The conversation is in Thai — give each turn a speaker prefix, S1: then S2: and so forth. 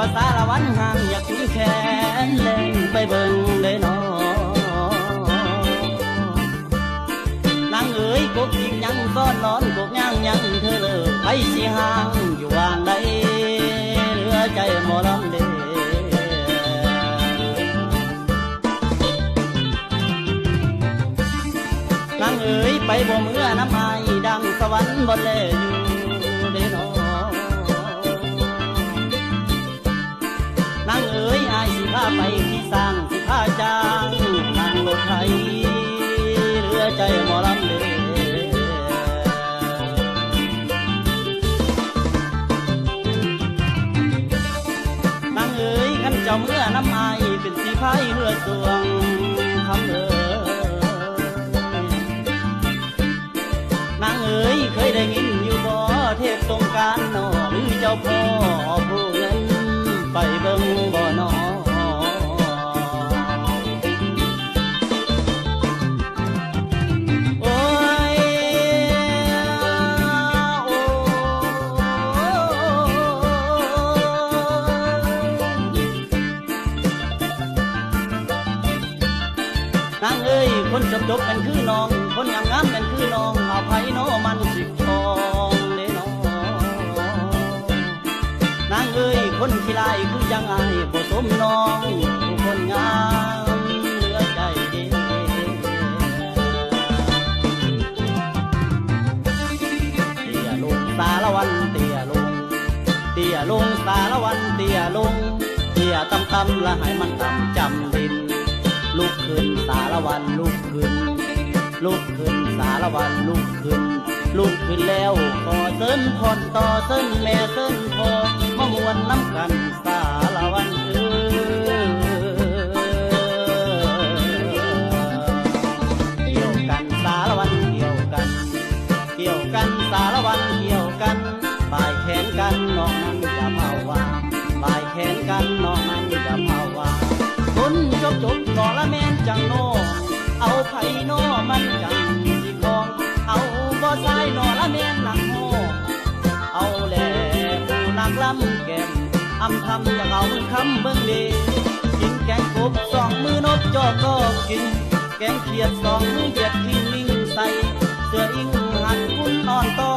S1: ว่าสารวันห่างอยากคุยแขนเล่นไปเบิ่งเลยน้อนางเอ๋ยกบยิงยังซ้อนนอนกบย่างยังเธอเลิกไปสิห่างอยู่วางใดเหลือใจหมอลำเด้นางเอ๋ยไปบ่เมื่อน้ำไอดังสวรรค์บนเลอยู่เด้น้อนางเอ๋ยอายสิพาไปที่สร้างสิพาจ้างนางรถไถเหลือใจหมอลำเด้นางเอ๋ยขันเจ้าเมื่อน้ำไอเป็นสีพายเรือสวงคำเอ๋นางเอ๋ยเคยได้ยินอยู่บ่เทพสงการนอหรือเจ้าพ่อผู้เงินไปเบิ่งบ่นอโอ้ยโอ้นางเอ๋ยคนจบเป็นคือน้องคนงามเป็นคือน้องเอาไผโนมันสิทองเด้น้องนางเอ้ยคนขี้ลายคือจังไงบ่สมน้องคนงามเหลือใจเด้เตี้ยลงสารวันเตี้ยลงเตี้ยลงสารวันเตี้ยลงเตี้ยต่ำละให้มันต่ำจำดินลุกขึ้นสารวันลุกขึ้นลุกขึ้นสารวันลุกขึ้นลุกขึ้นแล้วขอเส้นพรต่อเส้นแม่เส้นพอมามวนน้ำกันสารวันเกี่ยวกันสารวันเกี่ยวกันเกี่ยวกันสารวันเกี่ยวกันบ่ายแขนกันน้องนั้นจะเผาว่าบ่ายแขนกันน้องนั้นจะเผาว่าคนจบต่อละแม่นจังโนเอาไผ่โนมันจังสิคองเอาบ่ใส่นอละแม่นหนักโมเอาแหล่ผู้นักลำแก้มอำทำจะเอาคำเบิ่งดีกินแกงกบสองมือนกจอกก็กินแกงเขียดสองมือเหยียดทิ้งนิ่งใส่เสื้ออิงหักคุณอ่อนต่อ